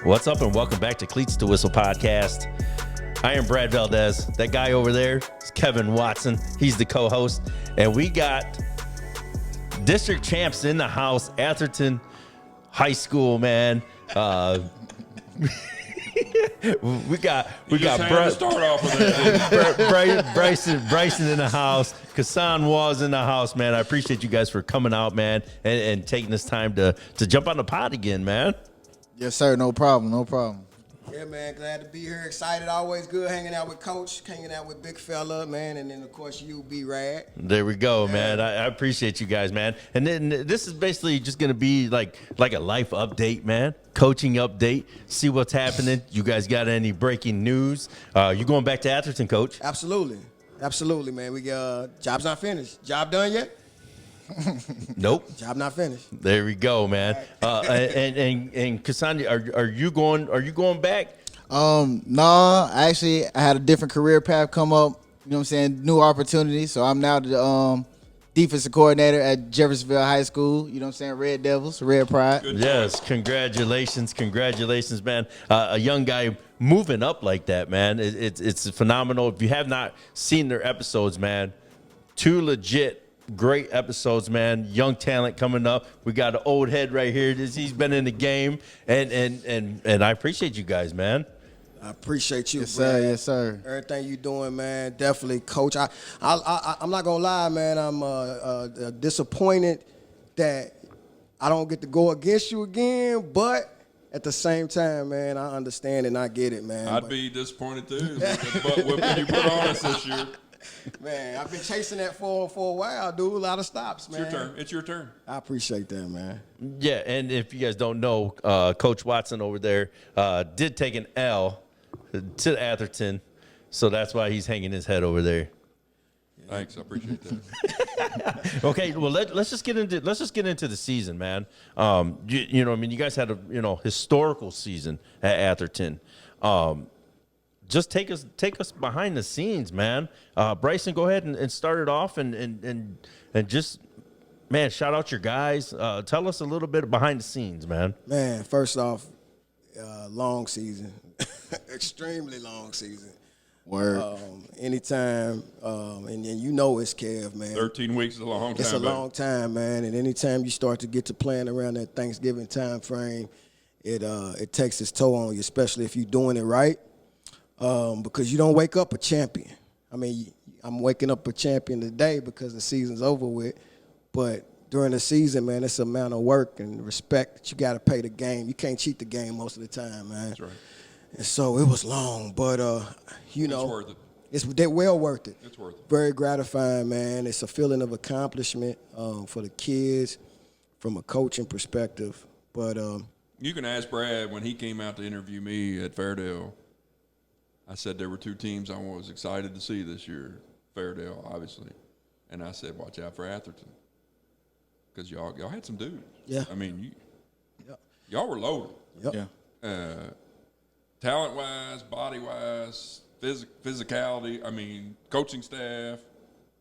What's up, and welcome back to Cleats to Whistle podcast. I am Brad Valdez. That guy over there is Kevin Watson. He's the co-host. And we got district champs in the house, Atherton High School, man. we got start off with that. Bryson in the house. Kasaun was in the house, man. I appreciate you guys for coming out, man, and taking this time to jump on the pod again, man. Yes, sir. No problem. No problem. Yeah, man. Glad to be here. Excited. Always good hanging out with Coach, hanging out with Big Fella, man. And then, of course, you, B-Rad. There we go, man. I appreciate you guys, man. And then this is basically just going to be like a life update, man. Coaching update. See what's happening. You guys got any breaking news? You going back to Atherton, Coach? Absolutely. Absolutely, man. We job's not finished. Job done yet? Nope. Job not finished. There we go, man. And Cassandra, are you going back? No, actually, I had a different career path come up. You know what I'm saying? New opportunity. So I'm now the defensive coordinator at Jeffersonville High School. You know what I'm saying? Red Devils, Red Pride. Yes, congratulations, man. A young guy moving up like that, man. It's phenomenal. If you have not seen their episodes, man, two legit great episodes, man. Young talent coming up. We got an old head right here. He's been in the game, and I appreciate you guys, man. I appreciate you, Yes, Brad. sir. Yes, sir. Everything you doing, man. Definitely, Coach. I'm not gonna lie, man. I'm disappointed that I don't get to go against you again, but at the same time, man, I understand and I get it, man. I'd be disappointed too with the butt whipping you put on us this year. Man, I've been chasing that for a while, dude. A lot of stops, man. It's your turn. I appreciate that, man. Yeah, and if you guys don't know, Coach Watson over there did take an L to Atherton, so that's why he's hanging his head over there. Thanks, I appreciate that. Okay, well let's just get into the season, man. You know, I mean, you guys had a historical season at Atherton. Just take us behind the scenes, man. Bryson, go ahead and start it off, and just, man, shout out your guys. Tell us a little bit behind the scenes, man. Man, first off, long season, extremely long season. Word. Anytime, and you know it's Kev, man. 13 weeks is a long time. It's a long time, man. And anytime you start to get to playing around that Thanksgiving time frame, it takes its toll on you, especially if you're doing it right. Because you don't wake up a champion. I mean, I'm waking up a champion today because the season's over with. But during the season, man, it's an amount of work and respect that you got to pay the game. You can't cheat the game most of the time, man. That's right. And so it was long, but, you know. It's worth it. They're well worth it. It's worth it. Very gratifying, man. It's a feeling of accomplishment for the kids from a coaching perspective. But You can ask Brad when he came out to interview me at Fairdale. I said there were two teams I was excited to see this year. Fairdale, obviously. And I said, watch out for Atherton. Because y'all had some dudes. Yeah. I mean, Yep. y'all were loaded. Yep. Yeah. Talent-wise, body-wise, physicality, I mean, coaching staff.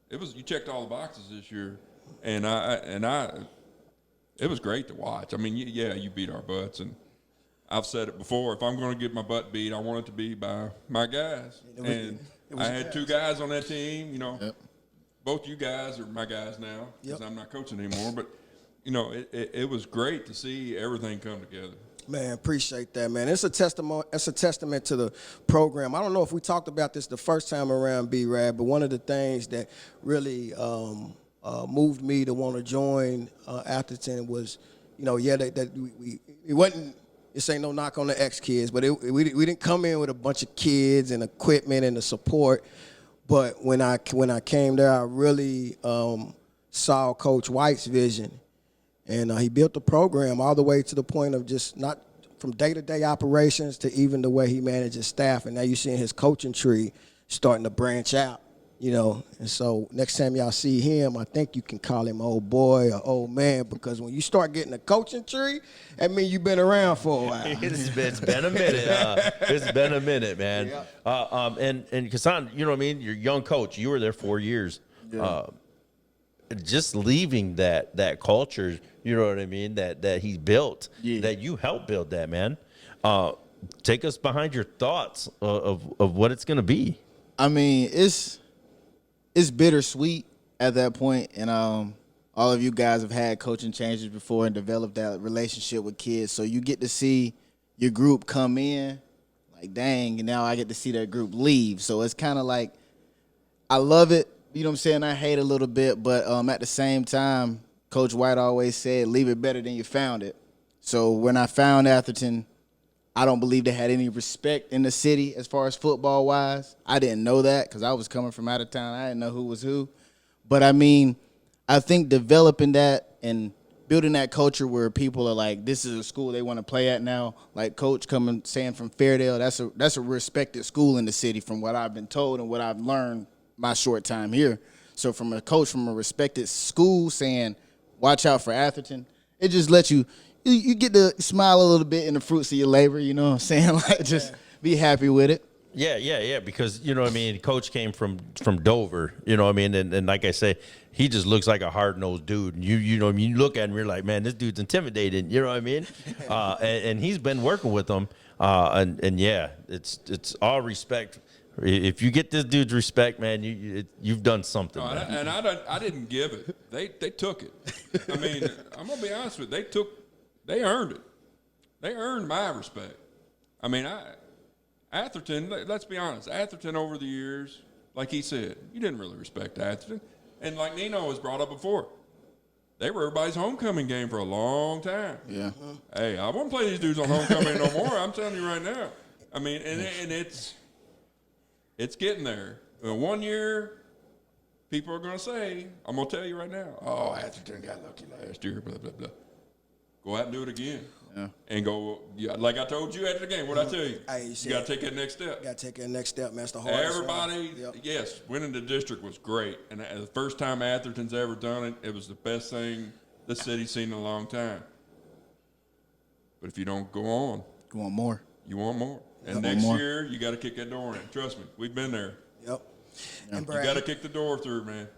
You checked all the boxes this year. And it was great to watch. I mean, yeah, you beat our butts, and I've said it before. If I'm going to get my butt beat, I want it to be by my guys. And I had two guys on that team. You know, Yep. both you guys are my guys now because Yep. I'm not coaching anymore. But you know, it was great to see everything come together. Man, appreciate that, man. It's a testament to the program. I don't know if we talked about this the first time around, B-Rad, but one of the things that really moved me to want to join Atherton was, you know, it wasn't. This ain't no knock on the ex-kids, but we didn't come in with a bunch of kids and equipment and the support. But when I came there, I really saw Coach White's vision. And he built the program all the way to the point of just not from day-to-day operations to even the way he manages staff. And now you're seeing his coaching tree starting to branch out, you know. And so next time y'all see him, I think you can call him old boy or old man, because when you start getting a coaching tree, that means you've been around for a while. It's been a minute. It's been a minute, man. Yeah. And Kasaun, you know what I mean? You're a young coach. You were there 4 years. Yeah. Just leaving that culture, you know what I mean, that he built, that you helped build that, man. Take us behind your thoughts of what it's going to be. I mean, it's bittersweet at that point, and all of you guys have had coaching changes before and developed that relationship with kids, so you get to see your group come in, like, dang, and now I get to see that group leave. So it's kind of like, I love it, you know what I'm saying? I hate it a little bit, but at the same time, Coach White always said, leave it better than you found it. So when I found Atherton, I don't believe they had any respect in the city as far as football-wise. I didn't know that because I was coming from out of town. I didn't know who was who. But, I mean, I think developing that and building that culture where people are like, this is a school they want to play at now. Like Coach coming saying from Fairdale, that's a respected school in the city from what I've been told and what I've learned my short time here. So from a coach from a respected school saying, watch out for Atherton, it just lets you get to smile a little bit in the fruits of your labor, you know what I'm saying? Like, just be happy with it. Yeah, because, you know what I mean, Coach came from Dover, you know what I mean, and like I say, he just looks like a hard-nosed dude. And you know what I mean, you look at him, you're like, man, this dude's intimidating, you know what I mean? And he's been working with them, and yeah, it's all respect. If you get this dude's respect, man, you've done something. No, and I didn't give it. They took it. I mean, I'm gonna be honest with you. They earned it. They earned my respect. I mean, Atherton, let's be honest, Atherton over the years, like he said, you didn't really respect Atherton. And like Nino has brought up before, they were everybody's homecoming game for a long time. Yeah. Hey, I won't play these dudes on homecoming no more. I'm telling you right now. I mean, and it's getting there. 1 year, people are going to say, I'm going to tell you right now, oh, Atherton got lucky last year, blah, blah, blah. Go out and do it again. Yeah. And go, like I told you after the game, what I tell you? You got to take that next step. Got to take that next step, man. That's the hardest. Everybody, yes, winning the district was great. And the first time Atherton's ever done it, it was the best thing the city's seen in a long time. But if you don't go on. You want more. You want more. And next year, you got to kick that door in. Trust me, we've been there. Yep. And Brad, you got to kick the door through, man.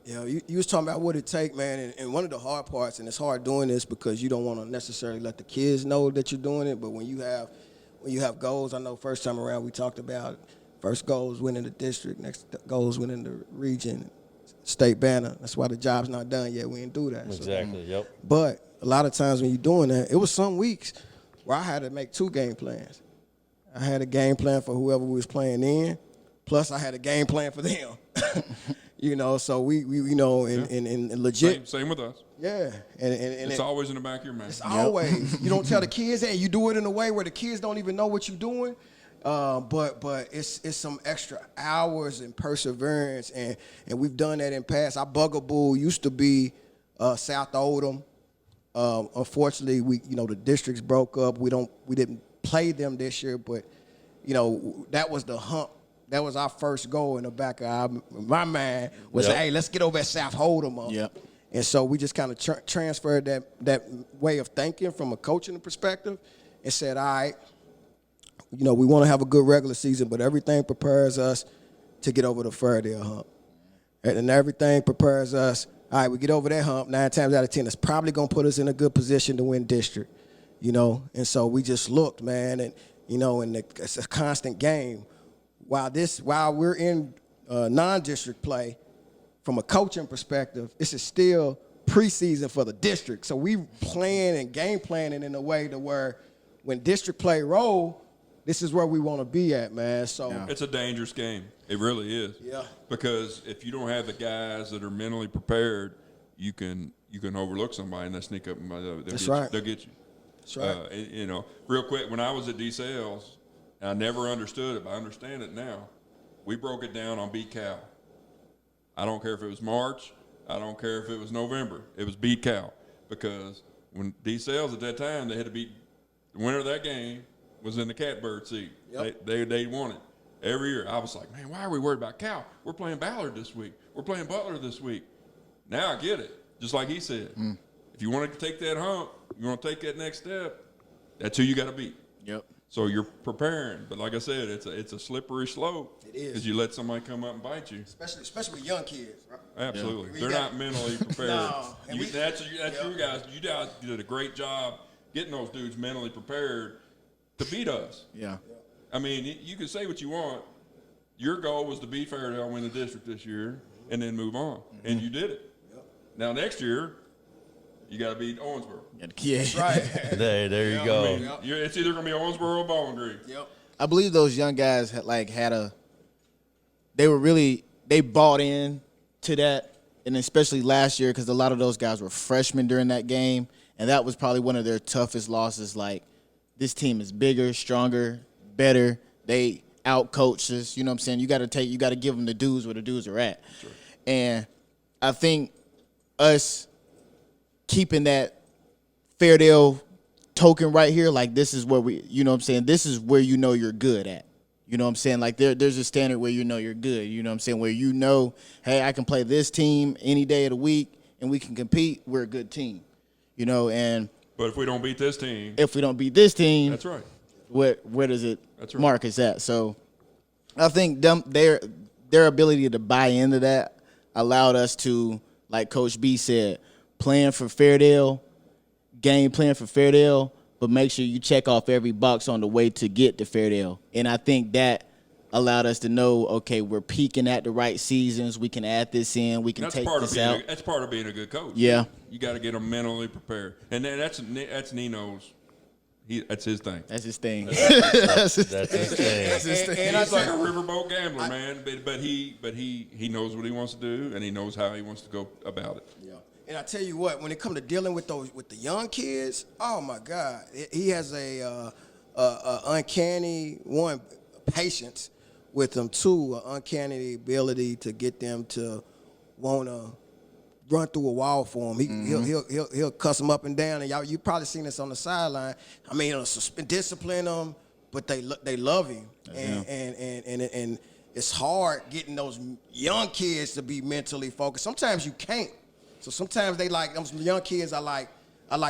You was talking about what it take, man, and one of the hard parts, and it's hard doing this because you don't want to necessarily let the kids know that you're doing it, but when you have goals, I know first time around we talked about first goal is winning the district, next goal is winning the region, state banner. That's why the job's not done yet. We didn't do that. Exactly, yep. But a lot of times when you're doing that, it was some weeks where I had to make 2 game plans. I had a game plan for whoever we was playing in, plus I had a game plan for them. You know, so we you know, and legit. Same with us. Yeah. And it's always in the back of your mind. It's always. You don't tell the kids that. You do it in a way where the kids don't even know what you're doing. But it's some extra hours and perseverance, and we've done that in past. Our bugaboo used to be South Oldham. Unfortunately, the districts broke up. We didn't play them this year, but that was the hump. That was our first goal in the back of my mind was, hey, let's get over at South Oldham. Yep. And so we just kind of transferred that way of thinking from a coaching perspective and said, all right, we want to have a good regular season, but everything prepares us to get over the Fairdale hump. And everything prepares us, all right, we get over that hump 9 times out of 10. It's probably going to put us in a good position to win district, And so we just looked, man, and, it's a constant game. While we're in non-district play, from a coaching perspective, this is still preseason for the district. So we plan and game planning in a way to where when district play roll, this is where we want to be at, man. So it's a dangerous game. It really is. Yeah. Because if you don't have the guys that are mentally prepared, you can overlook somebody and they'll sneak up and they'll get you. That's right. Real quick, when I was at D-Sales, I never understood it, but I understand it now. We broke it down on beat Cal. I don't care if it was March. I don't care if it was November. It was beat Cal. Because when D-Sales at that time, they had to beat the winner of that game was in the catbird seat. Yep. They won it every year. I was like, man, why are we worried about Cal? We're playing Ballard this week. We're playing Butler this week. Now I get it, just like he said. If you want to take that hump, you want to take that next step, that's who you got to beat. Yep. So you're preparing, but like I said, it's a slippery slope. It is, because you let somebody come up and bite you. Especially with young kids, right? Absolutely, they're not mentally prepared. No, that's you guys. You guys did a great job getting those dudes mentally prepared. to beat us. Yeah. I mean, you can say what you want. Your goal was to beat Fairdale, win the district this year, and then move on, and you did it. Yep. Now next year, you got to beat Owensboro. Yeah. That's right. There you go. I mean, it's either going to be Owensboro or Bowling Green. Yep. I believe those young guys they bought in to that, and especially last year because a lot of those guys were freshmen during that game, and that was probably one of their toughest losses. Like, this team is bigger, stronger, better. They out-coached us. You know what I'm saying? You got to give them the dues where the dues are at. Sure. And I think us keeping that Fairdale token right here, like, this is where you know what I'm saying? This is where you know you're good at. You know what I'm saying? Like, there's a standard where you know you're good. You know what I'm saying? Where you know, hey, I can play this team any day of the week and we can compete. We're a good team. You know, but if we don't beat this team, that's right. Where does it That's right. mark us at? So I think their ability to buy into that allowed us to, like Coach B said, plan for Fairdale, game plan for Fairdale, but make sure you check off every box on the way to get to Fairdale. And I think that allowed us to know, okay, we're peaking at the right seasons. We can add this in. We can take this out. That's part of being a good coach. Yeah. You got to get them mentally prepared. And then that's Nino's. That's his thing. That's his thing. That's his thing. And he's like a riverboat gambler, man. But he knows what he wants to do, and he knows how he wants to go about it. Yeah. And I tell you what, when it comes to dealing with the young kids, oh my God, he has a uncanny patience with them too, an uncanny ability to get them to want to run through a wall for him. He'll cuss them up and down, and you probably seen this on the sideline. I mean, he'll discipline them, but they love him, and it's hard getting those young kids to be mentally focused. Sometimes you can't. So sometimes they like those young kids. I like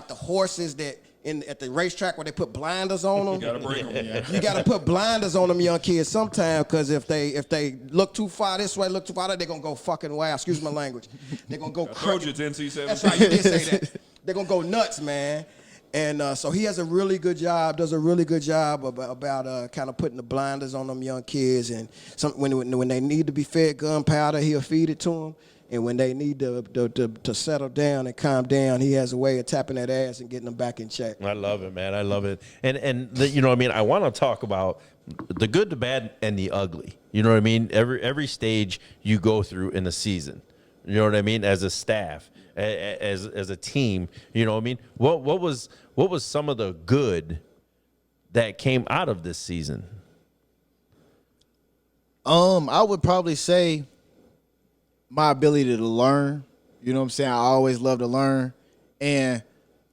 the horses that at the racetrack where they put blinders on them. You gotta bring them. You gotta put blinders on them young kids sometimes, because if they look too far this way, look too far that, they're gonna go fucking wild. Excuse my language. They're gonna go crazy. I told you it's NC-17. That's right, you did say that. They're gonna go nuts, man. And so he does a really good job about kind of putting the blinders on them young kids. And when they need to be fed gunpowder, he'll feed it to them. And when they need to settle down and calm down, he has a way of tapping that ass and getting them back in check. I love it, man. I love it. And you know what I mean? I want to talk about the good, the bad, and the ugly. You know what I mean? Every stage you go through in the season. You know what I mean? As a staff, as a team. You know what I mean? What was some of the good that came out of this season? I would probably say my ability to learn. You know what I'm saying? I always love to learn. And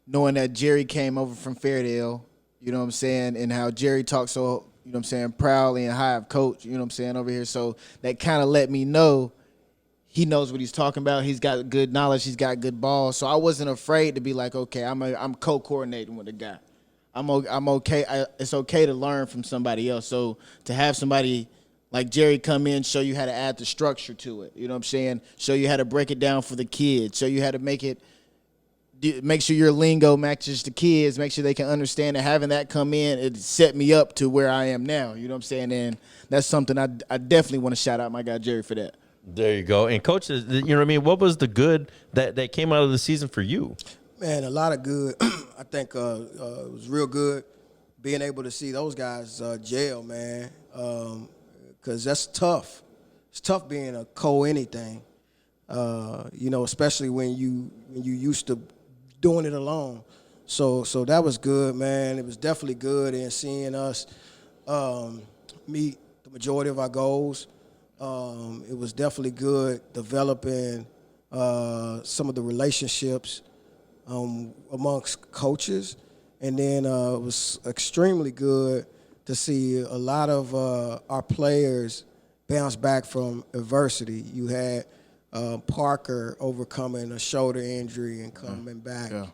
knowing that Jerry came over from Fairdale, you know what I'm saying, and how Jerry talks so, you know what I'm saying, proudly and high of coach, you know what I'm saying, over here. So that kind of let me know he knows what he's talking about. He's got good knowledge. He's got good balls. So I wasn't afraid to be like, okay, I'm co-coordinating with the guy. I'm okay. It's okay to learn from somebody else. So to have somebody like Jerry come in, show you how to add the structure to it. You know what I'm saying? Show you how to break it down for the kids. Show you how to make sure your lingo matches the kids. Make sure they can understand it. Having that come in, it set me up to where I am now. You know what I'm saying? And that's something I definitely want to shout out my guy Jerry for that. There you go. And Coach, you know what I mean? What was the good that came out of the season for you? Man, a lot of good. I think it was real good being able to see those guys jail, man. Because that's tough. It's tough being a co-anything, especially when you used to doing it alone. So that was good, man. It was definitely good, and seeing us meet the majority of our goals. It was definitely good developing some of the relationships amongst coaches, and then it was extremely good to see a lot of our players bounce back from adversity. You had Parker overcoming a shoulder injury and coming back. Yeah.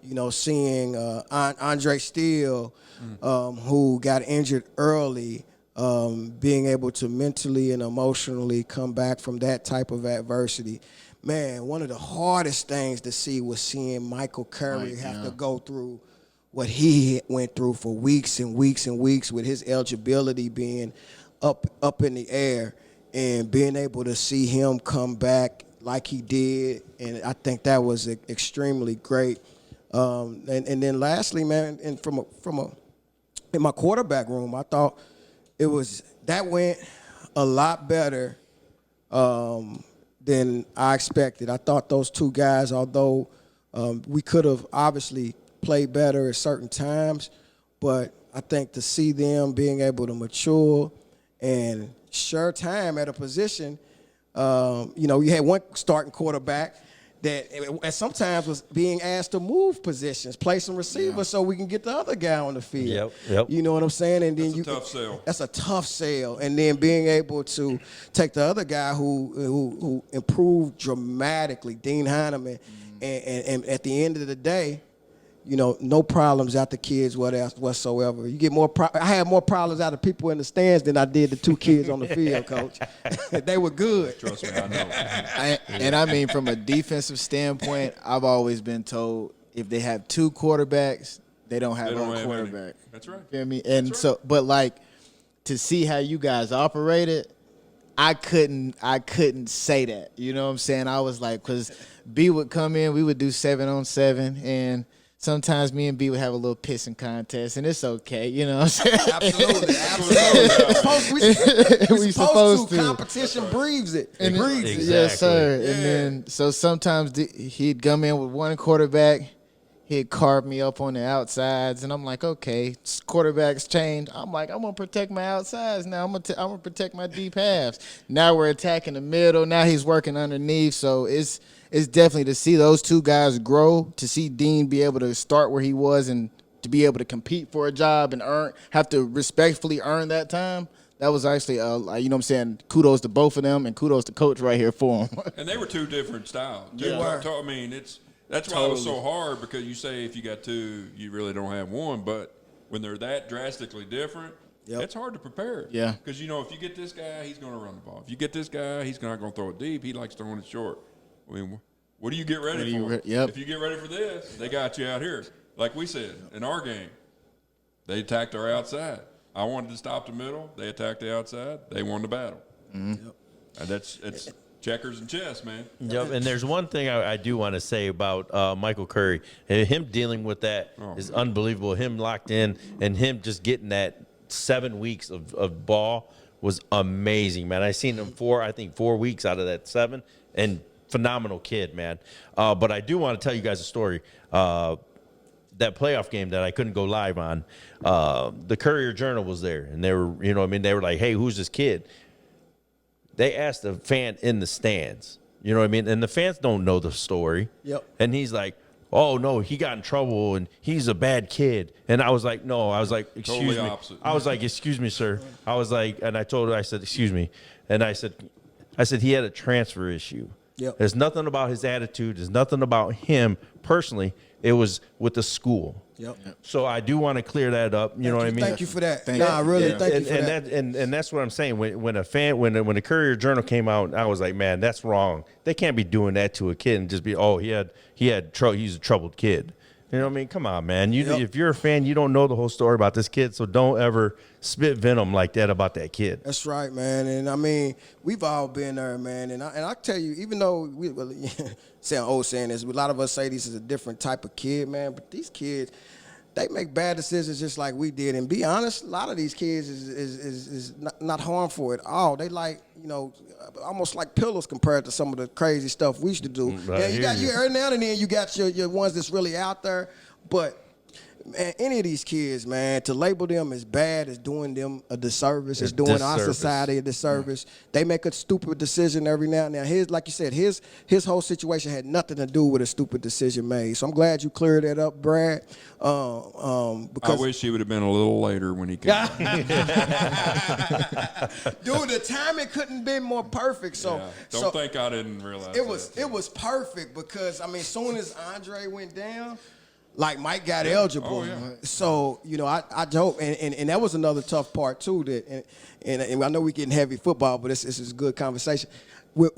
You know, seeing Andre Steele, who got injured early, being able to mentally and emotionally come back from that type of adversity. Man, one of the hardest things to see was seeing Michael Curry have to go through what he went through for weeks and weeks and weeks with his eligibility being up in the air and being able to see him come back like he did, and I think that was extremely great. And then lastly, man, and in my quarterback room, I thought that went a lot better than I expected. I thought those two guys, although we could have obviously played better at certain times, but I think to see them being able to mature and share time at a position, you had one starting quarterback that sometimes was being asked to move positions, play some receivers so we can get the other guy on the field. Yep. You know what I'm saying? And then That's a tough sell. That's a tough sell. And then being able to take the other guy who improved dramatically, Dean Heineman, and at the end of the day, no problems out the kids whatsoever. You get I had more problems out of people in the stands than I did the two kids on the field, Coach. They were good. Trust me, I know. And I mean, from a defensive standpoint, I've always been told if they have two quarterbacks, they don't have one quarterback. That's right. You feel me? And so, but like to see how you guys operated, I couldn't say that. You know what I'm saying? I was like, because B would come in, we would do 7-on-7, and sometimes me and B would have a little pissing contest, and it's okay, you know what I'm saying? Absolutely. We supposed to. Competition breathes it. And Breathes it. Yes, sir. Yeah. And then, so sometimes he'd come in with one quarterback, he'd carve me up on the outsides, and I'm like, okay, quarterbacks change. I'm like, I'm going to protect my outsides now. I'm going to protect my deep halves. Now we're attacking the middle. Now he's working underneath, so it's definitely to see those two guys grow, to see Dean be able to start where he was and to be able to compete for a job and have to respectfully earn that time. That was actually, you know what I'm saying, kudos to both of them and kudos to Coach right here for them. And they were two different styles. Yeah. I mean, that's why it was so hard, because you say if you got two, you really don't have one. But when they're that drastically different, it's hard to prepare. Yeah. Because, if you get this guy, he's going to run the ball. If you get this guy, he's not going to throw it deep. He likes throwing it short. I mean, what do you get ready for? If you get ready for this, they got you out here. Like we said, in our game, they attacked our outside. I wanted to stop the middle. They attacked the outside. They won the battle. Mm-hmm. And it's checkers and chess, man. Yep. And there's one thing I do want to say about Michael Curry. Him dealing with that is unbelievable. Him locked in and him just getting that 7 weeks of ball was amazing, man. I seen him 4 weeks out of that 7, and phenomenal kid, man. But I do want to tell you guys a story. That playoff game that I couldn't go live on, the Courier Journal was there, and they were, they were like, hey, who's this kid? They asked a fan in the stands, and the fans don't know the story. Yep. And he's like, oh, no, he got in trouble, and he's a bad kid. And I was like, no. I was like, excuse Totally me. opposite. I was like, excuse me, sir. I was like, and I told her, I said, excuse me. And I said he had a transfer issue. Yep. There's nothing about his attitude. There's nothing about him personally. It was with the school. Yep. So I do want to clear that up. You know what I mean? Thank you for that. Thank Nah, you. I really Yeah. thank you for that. And that's what I'm saying. When the Courier Journal came out, I was like, man, that's wrong. They can't be doing that to a kid and just be, oh, he's a troubled kid. You know what I mean? Come on, man. If you're a fan, you don't know the whole story about this kid, so don't ever spit venom like that about that kid. That's right, man. And I mean, we've all been there, man. And I tell you, even though saying this, a lot of us say this is a different type of kid, man. But these kids, they make bad decisions just like we did. And be honest, a lot of these kids is not harmful at all. They like, almost like pillows compared to some of the crazy stuff we used to do. Every now and then you got your ones that's really out there, but man, any of these kids, man, to label them as bad is doing them a disservice. It's doing our society a disservice. They make a stupid decision every now and then. Like you said, his whole situation had nothing to do with a stupid decision made. So I'm glad you cleared that up, Brad. Because I wish he would have been a little later when he came. Dude, the timing couldn't been more perfect. So Don't think I didn't realize it was perfect because as soon as Andre went down, like Mike got eligible. Oh, yeah. So, I hope, and that was another tough part too, and I know we're getting heavy football, but this is a good conversation. When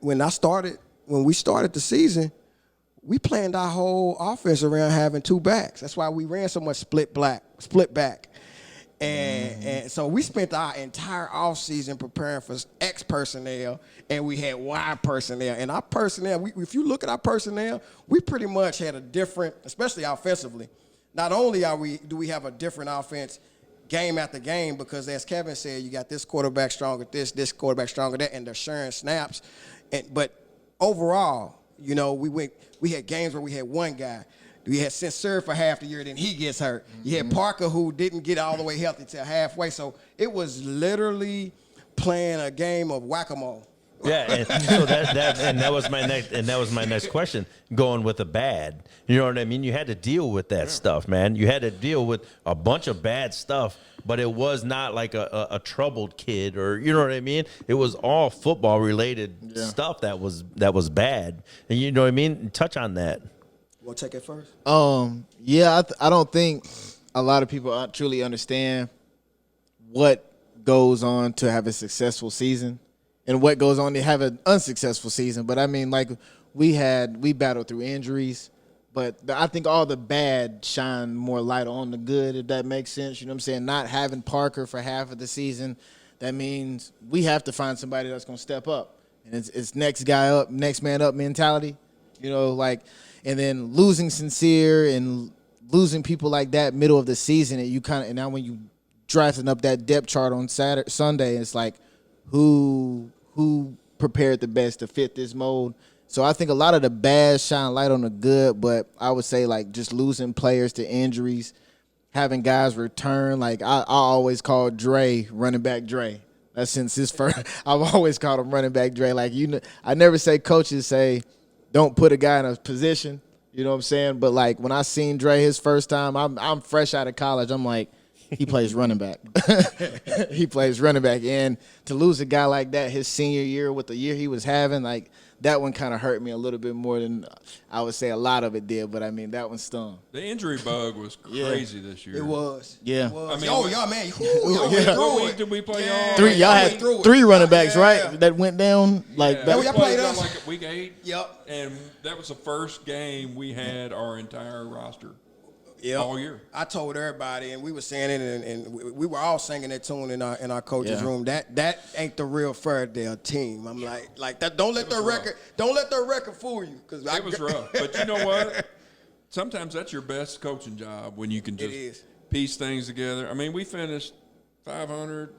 we started the season, we planned our whole offense around having 2 backs. That's why we ran so much split back. And so we spent our entire offseason preparing for X personnel, and we had Y personnel. And our personnel, if you look at our personnel, we pretty much had a different, especially offensively. Not only do we have a different offense game after game, because as Kevin said, you got this quarterback strong at this quarterback strong at that, and they're sharing snaps. But overall, you know, we had games where we had one guy. We had Sincere for half the year, then he gets hurt. You had Parker, who didn't get all the way healthy till halfway. So it was literally playing a game of whack-a-mole. Yeah, and so that was my next question. Going with the bad, you know what I mean? You had to deal with that stuff, man. You had to deal with a bunch of bad stuff, but it was not like a troubled kid, or you know what I mean? It was all football related stuff that was bad, and you know what I mean? Touch on that. Want to take it first? I don't think a lot of people truly understand what goes on to have a successful season and what goes on to have an unsuccessful season. But I mean, like we battled through injuries, but I think all the bad shine more light on the good, if that makes sense. You know what I'm saying? Not having Parker for half of the season, that means we have to find somebody that's going to step up. And it's next guy up, next man up mentality, you know, like, and then losing Sincere and losing people like that middle of the season, and now when you drafting up that depth chart on Sunday, it's like who prepared the best to fit this mold. So I think a lot of the bad shine light on the good, but I would say like just losing players to injuries, having guys return. Like I always call Dre running back Dre. That's since his first. I've always called him running back Dre. Like I never say coaches say don't put a guy in a position. You know what I'm saying? But like when I seen Dre his first time, I'm fresh out of college. I'm like, he plays running back. He plays running back. And to lose a guy like that his senior year with the year he was having, like that one kind of hurt me a little bit more than I would say a lot of it did. But I mean, that one stung. The injury bug was crazy this year. It was. Yeah. It was. I mean, y'all, man. What week did we play y'all? Y'all had 3 running backs, right? That went down like that. Y'all played us. Like week 8. Yep. And that was the first game we had our entire roster. Yep. All year. I told everybody, and we were saying it, and we were all singing that tune in our coach's room. That ain't the real Fairdale team. I'm like that. Don't let their record fool you. Cause it was rough. But you know what? Sometimes that's your best coaching job when you can just piece things together. I mean, we finished 500,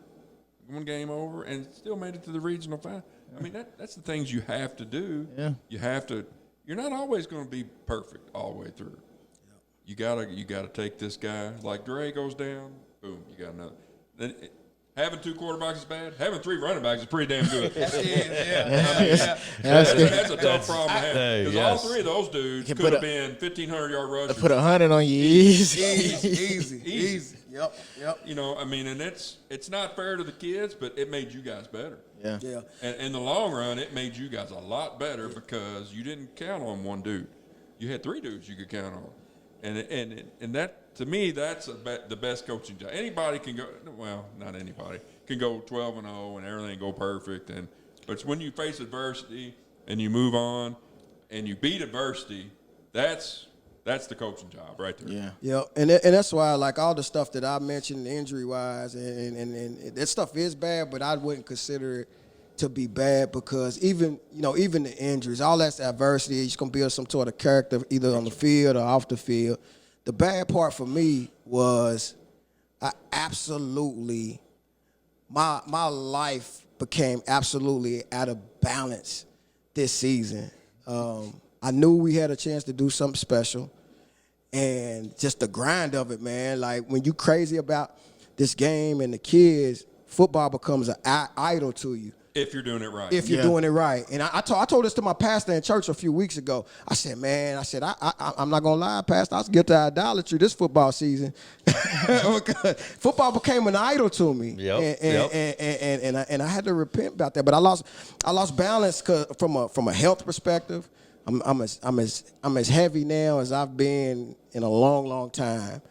one game over, and still made it to the regional final. I mean, that's the things you have to do. Yeah. You have to. You're not always going to be perfect all the way through. You gotta take this guy. Like Dre goes down, boom, you got another. Then having 2 quarterbacks is bad. Having 3 running backs is pretty damn good. That's a tough problem to have. Because all 3 of those dudes could have been 1,500-yard rushers. Put 100 on you easy. Easy. Yep. You know, I mean, and it's not fair to the kids, but it made you guys better. Yeah. And in the long run, it made you guys a lot better because you didn't count on one dude. You had 3 dudes you could count on. And that, to me, that's the best coaching job. Anybody can go, well, not anybody, can go 12-0 and everything go perfect. But it's when you face adversity and you move on and you beat adversity, that's the coaching job right there. Yeah, and that's why, like, all the stuff that I mentioned injury-wise, and that stuff is bad, but I wouldn't consider it to be bad because even the injuries, all that's adversity, you're going to build some sort of character either on the field or off the field. The bad part for me was my life became absolutely out of balance this season. I knew we had a chance to do something special, and just the grind of it, man. Like, when you crazy about this game and the kids, football becomes an idol to you. If you're doing it right. If you're doing it right. And I told this to my pastor in church a few weeks ago. I said, man, I'm not going to lie, Pastor. I was guilty of idolatry this football season. Football became an idol to me. And I had to repent about that. But I lost balance from a health perspective. I'm as heavy now as I've been in a long, long time.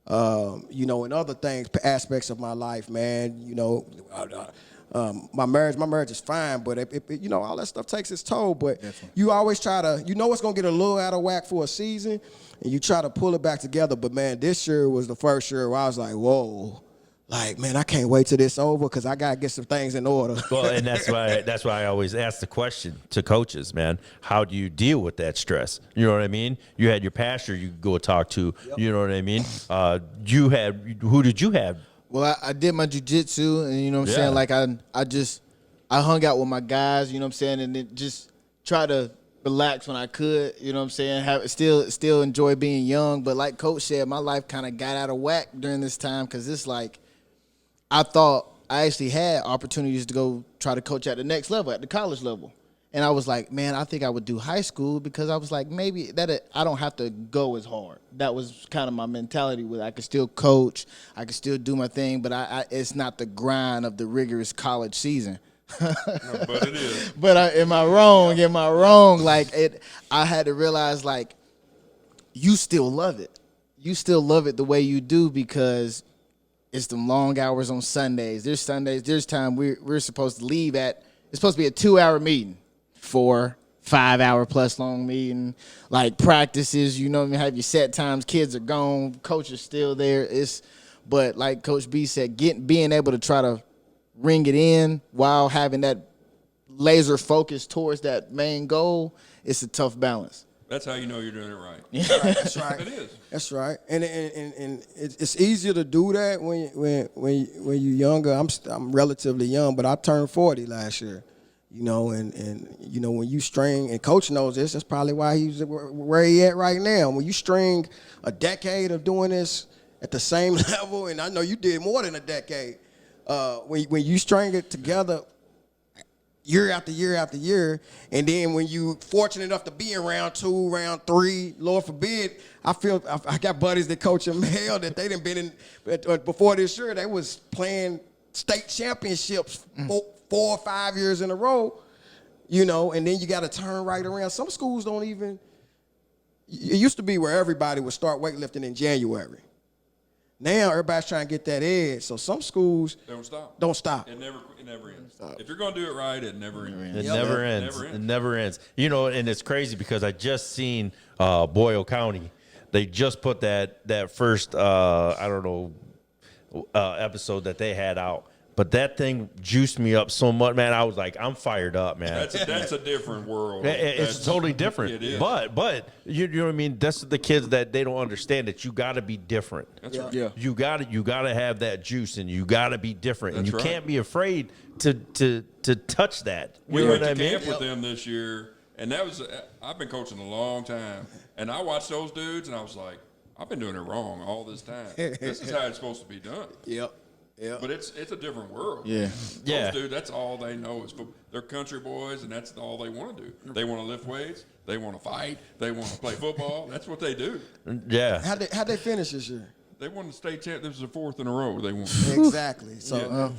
And other things, aspects of my life, man. My marriage is fine, but you know, all that stuff takes its toll. But you always try to, you know, it's gonna get a little out of whack for a season, and you try to pull it back together. But man, this year was the first year where I was like, whoa. Like, man, I can't wait till this over because I gotta get some things in order. Well, and that's why I always ask the question to coaches, man. How do you deal with that stress? You know what I mean? You had your pastor you could go talk to. Yep. You know what I mean? Who did you have? Well, I did my jiu-jitsu, and you know what I'm saying? Like, I hung out with my guys, you know what I'm saying? And then just try to relax when I could, you know what I'm saying? Still enjoy being young. But like Coach said, my life kind of got out of whack during this time because it's like I thought I actually had opportunities to go try to coach at the next level, at the college level. And I was like, man, I think I would do high school because I was like, maybe I don't have to go as hard. That was kind of my mentality with I could still coach, I could still do my thing, but it's not the grind of the rigorous college season. No, but it is. But am I wrong? Am I wrong? Like I had to realize like you still love it. You still love it the way you do because it's them long hours on Sundays. There's Sundays. There's time we're supposed to leave at. It's supposed to be a 2-hour meeting, 4, 5 hour plus long meeting. Like practices, you know, you have your set times. Kids are gone. Coach is still there. But like Coach B said, being able to try to ring it in while having that laser focus towards that main goal, it's a tough balance. That's how you know you're doing it right. That's right. It is. That's right. And it's easier to do that when you're younger. I'm relatively young, but I turned 40 last year. You know, and you know when you string, and Coach knows this. That's probably why he's where he at right now. When you string a decade of doing this at the same level, and I know you did more than a decade. When you string it together year after year after year, and then when you fortunate enough to be in round 2, round 3, Lord forbid, I got buddies that coach in Male that they done been in before this year. They was playing state championships 4 or 5 years in a row, you know, and then you got to turn right around. Some schools don't even. It used to be where everybody would start weightlifting in January. Now everybody's trying to get that edge, so some schools don't stop. It never ends. If you're gonna do it right, it never ends. It never ends. It never ends. You know, and it's crazy because I just seen Boyle County. They just put that first episode that they had out. But that thing juiced me up so much, man. I was like, I'm fired up, man. That's a different world. It's totally different. It is. But you know what I mean? That's the kids that they don't understand that you got to be different. That's right. Yeah. You got to have that juice, and you got to be different, and you That's right. can't be afraid to touch that. We You went know to what I mean? camp with them this year, and I've been coaching a long time, and I watched those dudes, and I was like, I've been doing it wrong all this time. This is how it's supposed to be done. Yep. Yeah, but it's a different world. Yeah. Those dudes, that's all they know is football. They're country boys, and that's all they want to do. They want to lift weights. They want to fight. They want to play football. That's what they do. Yeah. How'd they finish this year? They won the state champ. This is the 4th in a row. They won. Exactly. So,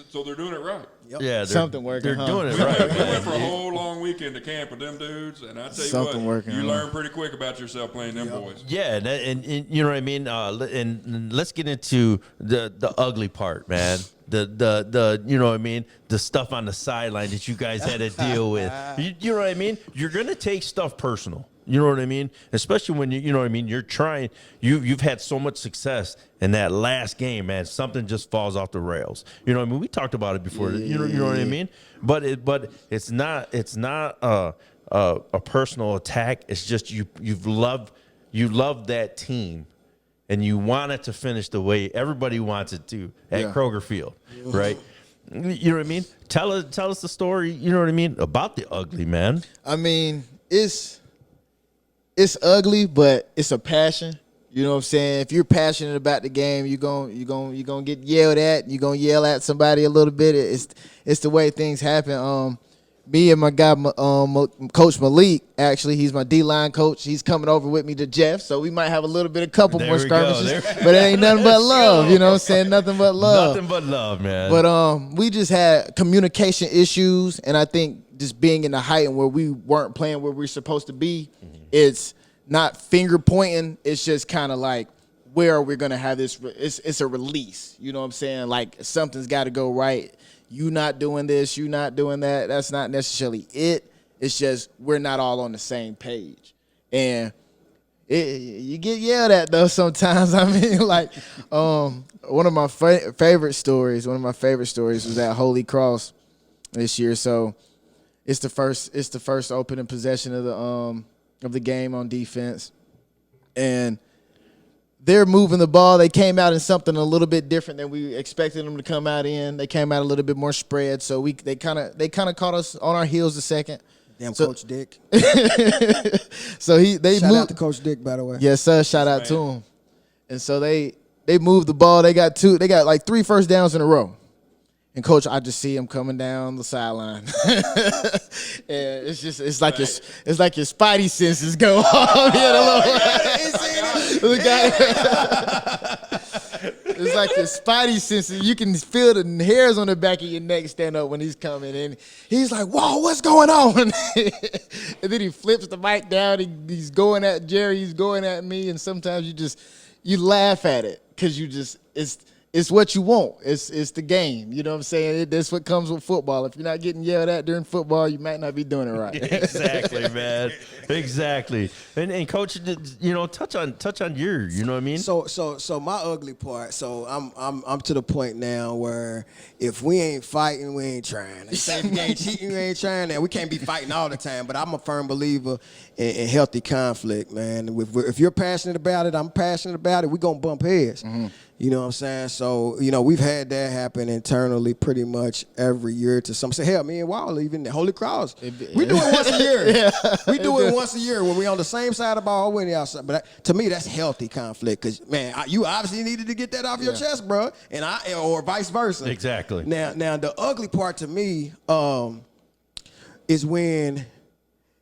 So they're doing it right. Yep. Yeah, something working. They're doing it We right. went for a whole long weekend to camp with them dudes, and I tell you Something what, working, you huh? learn pretty quick about yourself playing them boys. Yeah, and you know what I mean. And let's get into the ugly part, man. The you know what I mean. The stuff on the sideline that you guys had to deal with. You know what I mean. You're gonna take stuff personal. You know what I mean? Especially when you know what I mean. You're trying. You've had so much success in that last game, man. Something just falls off the rails. You know what I mean? We talked about it before. You know what I mean? But it's not a personal attack. It's just you love that team, and you want it to finish the way everybody wants it to at Kroger Field, right? You know what I mean? Tell us the story. You know what I mean about the ugly, man. I mean, it's ugly, but it's a passion. You know what I'm saying? If you're passionate about the game, you're gonna get yelled at. You're gonna yell at somebody a little bit. It's the way things happen. Me and my guy, Coach Malik, actually, he's my D-line coach. He's coming over with me to Jeff, so we might have a couple There more we go. skirmishes. But it ain't nothing but love. You know what I'm saying? Nothing but love. Nothing but love, man. But we just had communication issues, and I think just being in the height and where we weren't playing where we're supposed to be, it's not finger pointing. It's just kind of like where we're gonna have this. It's a release. You know what I'm saying? Like something's got to go right. You not doing this, you not doing that. That's not necessarily it. It's just we're not all on the same page, and you get yelled at though sometimes. I mean, like one of my favorite stories. One of my favorite stories was at Holy Cross this year. So it's the first opening possession of the game on defense, and they're moving the ball. They came out in something a little bit different than we expected them to come out in. They came out a little bit more spread, so they kind of caught us on our heels a second. Damn, Coach Dick. So they Shout moved, out to Coach Dick, by the way. yes, sir. Shout out to him. And so they moved the ball. They got like 3 first downs in a row. And Coach, I just see him coming down the sideline. And it's like your spidey senses go off. It's like your spidey senses. You can feel the hairs on the back of your neck stand up when he's coming in. He's like, "Whoa, what's going on?" And then he flips the mic down. He's going at Jerry. He's going at me. And sometimes you laugh at it because it's what you want. It's the game. You know what I'm saying? That's what comes with football. If you're not getting yelled at during football, you might not be doing it right. Exactly, man. Exactly. And Coach, touch on your, you know what I mean? So my ugly part. So I'm to the point now where if we ain't fighting, we ain't trying. They say if you ain't cheating, you ain't trying. And we can't be fighting all the time. But I'm a firm believer in healthy conflict, man. If you're passionate about it, I'm passionate about it. We gonna bump heads. Mm-hmm. You know what I'm saying? So, we've had that happen internally pretty much every year to some. Say, hell, me and Wall, even the Holy Cross. We do it once a year. Yeah. We do it once a year when we on the same side of the ball, when the outside. But to me, that's healthy conflict because, man, you obviously needed to get that off your chest, bro, or vice versa. Exactly. Now, the ugly part to me is when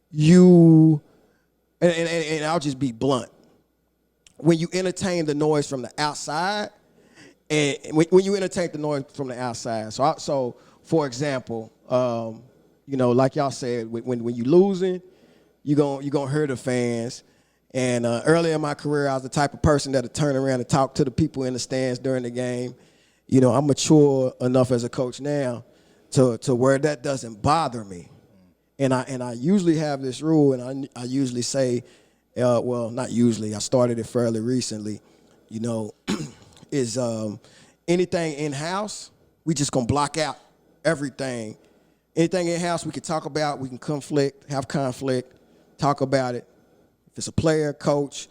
you, and I'll just be blunt, when you entertain the noise from the outside, and when you entertain the noise from the outside. So for example, like y'all said, when you losing, you gonna hear the fans. And earlier in my career, I was the type of person that'd turn around and talk to the people in the stands during the game. I'm mature enough as a coach now to where that doesn't bother me. And I usually have this rule, and I usually say, well, not usually. I started it fairly recently. Is anything in-house, we just going to block out everything. Anything in-house we can talk about, we can have conflict, talk about it. If it's a player, coach,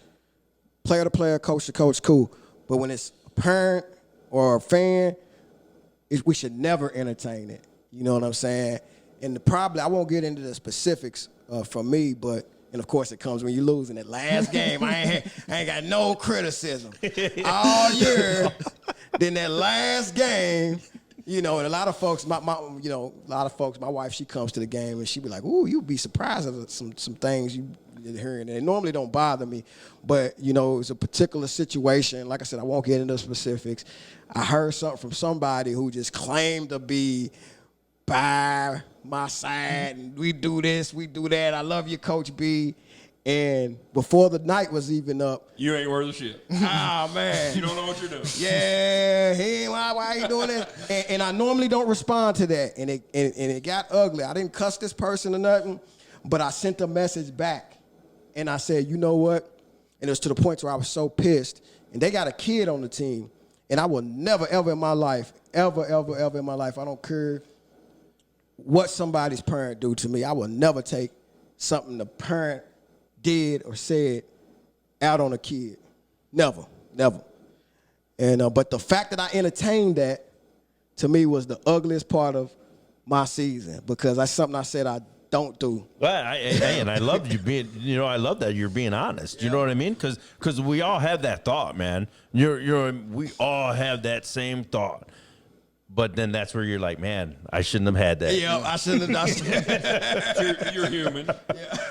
player to player, coach to coach, cool. But when it's a parent or a fan, we should never entertain it. You know what I'm saying? And I won't get into the specifics for me, but and of course, it comes when you lose in that last game. I ain't got no criticism all year. Then that last game, and a lot of folks, my wife, she comes to the game and she be like, "Ooh, you'd be surprised at some things you hear." And they normally don't bother me, but it's a particular situation. Like I said, I won't get into specifics. I heard something from somebody who just claimed to be by my side, and we do this, we do that. I love you, Coach B. And before the night was even up, you ain't worth a shit. Oh man, you don't know what you're doing. Yeah, why you doing that? And I normally don't respond to that, and it got ugly. I didn't cuss this person or nothing, but I sent a message back, and I said, you know what? And it was to the point where I was so pissed. And they got a kid on the team, and I will never, ever in my life, I don't care what somebody's parent do to me, I will never take something the parent did or said out on a kid. Never. And but the fact that I entertained that, to me, was the ugliest part of my season because that's something I said I don't do. Well, and I love you being, I love that you're being honest. You know what I mean? Because we all have that thought, man. We all have that same thought. But then that's where you're like, man, I shouldn't have had that. Yeah, I shouldn't have done You're human.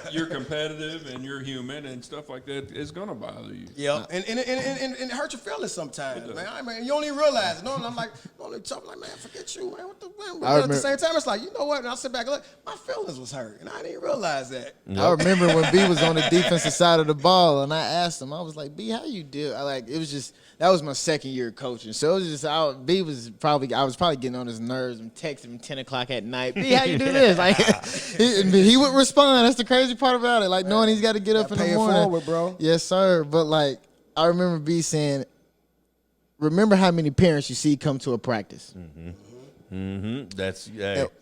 You're competitive and you're human and stuff like that is gonna bother you. Yeah, and it hurt your feelings sometimes, man. I mean, you don't even realize it. No, and I'm like, man, forget you, man. What the man? But at the same time, it's like, you know what? And I sit back and look, my feelings was hurt, and I didn't realize that. I remember when B was on the defensive side of the ball, and I asked him, I was like, B, how you deal? It was just, that was my second year coaching. So it was just, I was probably getting on his nerves and texting him 10 o'clock at night. B, how you do this? Like, he would respond. That's the crazy part about it. Like, knowing he's got to get up in the morning. Pay it forward, bro. Yes, sir. But, like, I remember B saying, remember how many parents you see come to a practice. That's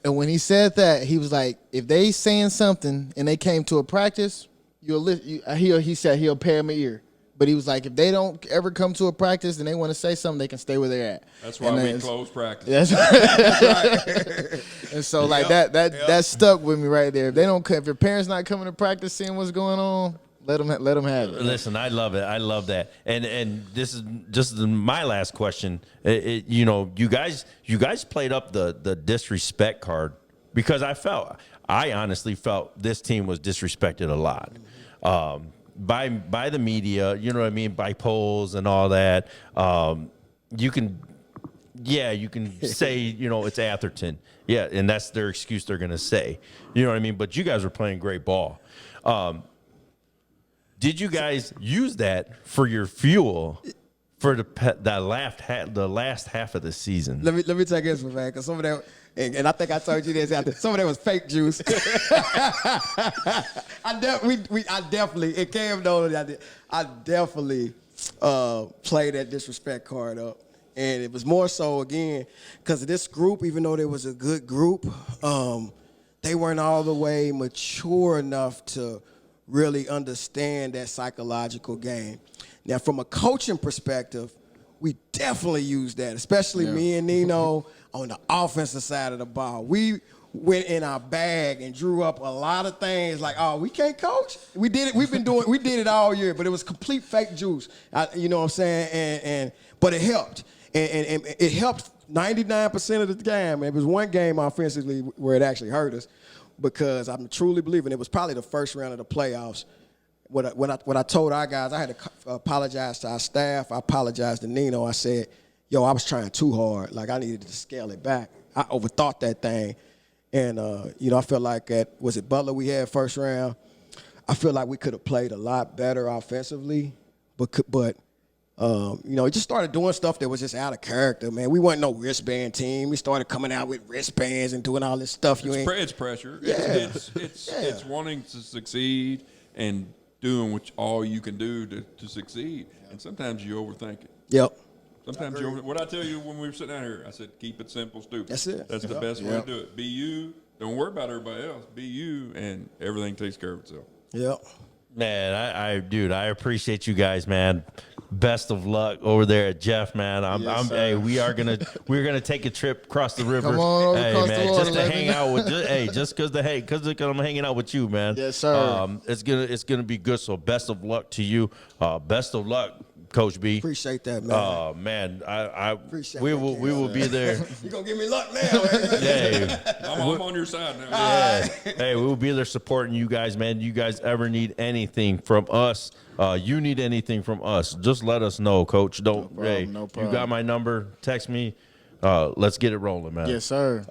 And when he said that, he was like, if they saying something and they came to a practice, he said he'll pay them an ear. But he was like, if they don't ever come to a practice and they want to say something, they can stay where they're at. That's why we close practice. That's right. And so like that stuck with me right there. If your parents not coming to practice, seeing what's going on, let them have it. Listen, I love it. I love that. And this is just my last question. You guys played up the disrespect card because I honestly felt this team was disrespected a lot. By the media, you know what I mean, by polls and all that. You can say, it's Atherton. Yeah, and that's their excuse they're going to say. You know what I mean? But you guys were playing great ball. Did you guys use that for your fuel for the last half of the season? Let me take this one, man, because some of that, and I think I told you this after, some of that was fake juice. I definitely, it came down to that. I definitely played that disrespect card up. And it was more so, again, because of this group, even though there was a good group, they weren't all the way mature enough to really understand that psychological game. Now, from a coaching perspective, we definitely used that, especially me and Nino on the offensive side of the ball. We went in our bag and drew up a lot of things like, oh, we can't coach? We did it. We did it all year, but it was complete fake juice. You know what I'm saying? But it helped. And it helped 99% of the time. It was one game offensively where it actually hurt us, because I'm truly believing it was probably the first round of the playoffs. What I told our guys, I had to apologize to our staff. I apologized to Nino. I said, yo, I was trying too hard. Like, I needed to scale it back. I overthought that thing. And, I felt like was it Butler we had first round? I feel like we could have played a lot better offensively, but just started doing stuff that was just out of character, man. We weren't no wristband team. We started coming out with wristbands and doing all this stuff. It's pressure. Yeah. It's wanting to succeed and doing all you can do to succeed. And sometimes you overthink it. Yep. Sometimes what I tell you when we were sitting out here, I said, keep it simple, stupid. That's it. That's the best way to do it. Be you. Don't worry about everybody else. Be you, and everything takes care of itself. Yep. Man, I appreciate you guys, man. Best of luck over there at Jeff, man. Hey, we're gonna take a trip across the river. Come on over across the water, just to hang out with. Just because I'm hanging out with you, man. Yes, sir. It's gonna be good. So best of luck to you. Best of luck, Coach B. Appreciate that, man. Man, we will be there. You're gonna give me luck now. Hey, I'm on your side now. yeah. Hey, we'll be there supporting you guys, man. You guys ever need anything from us? You need anything from us? Just let us know, Coach. No problem. You got my number. Text me. Let's get it rolling, man. Yes, sir.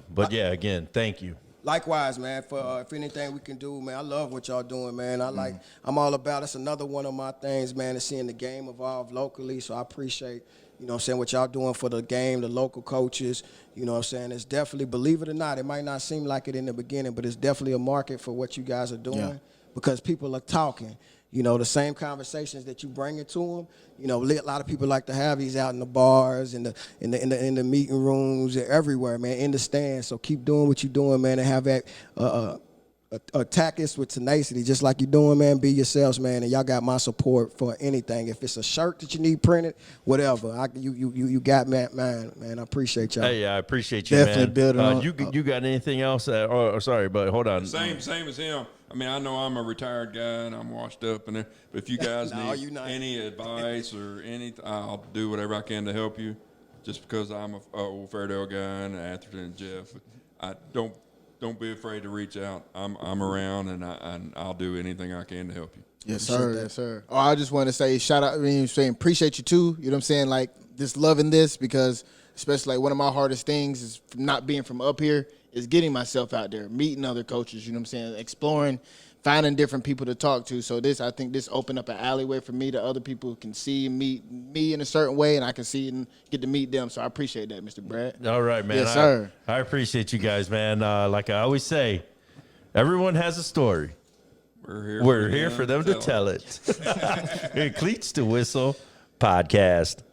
But yeah, again, thank you. Likewise, man. For if anything we can do, man, I love what y'all doing, man. I'm all about. It's another one of my things, man. Is seeing the game evolve locally. So I appreciate, what y'all doing for the game, the local coaches. You know what I'm saying? It's definitely, believe it or not, it might not seem like it in the beginning, but it's definitely a market for what you guys are doing because people are talking. The same conversations that you bring it to them. A lot of people like to have these out in the bars, in the meeting rooms, everywhere, man, in the stands. So keep doing what you're doing, man, and have that attack us with tenacity, just like you're doing, man. Be yourselves, man, and y'all got my support for anything. If it's a shirt that you need printed, whatever, you got mine, man. I appreciate y'all. Hey, I appreciate you, Definitely man. building on. You got anything else? Sorry, but hold on. Same as him. I mean, I know I'm a retired guy and I'm washed up, but if you guys need any advice or anything, I'll do whatever I can to help you. just because I'm a old Fairdale guy and Atherton and Jeff. I don't be afraid to reach out. I'm around, and I'll do anything I can to help you. Yes, sir. Yes, sir. Oh, I just want to say shout out. I mean, saying appreciate you too. You know what I'm saying? Like just loving this because especially like one of my hardest things is not being from up here is getting myself out there, meeting other coaches. You know what I'm saying? Exploring, finding different people to talk to. So I think this opened up an alleyway for me that other people can see and meet me in a certain way, and I can see and get to meet them. So I appreciate that, Mr. Brad. All right, man. Yes, sir. I appreciate you guys, man. Like I always say, everyone has a story. We're here for them to tell it. Cleats to Whistle podcast.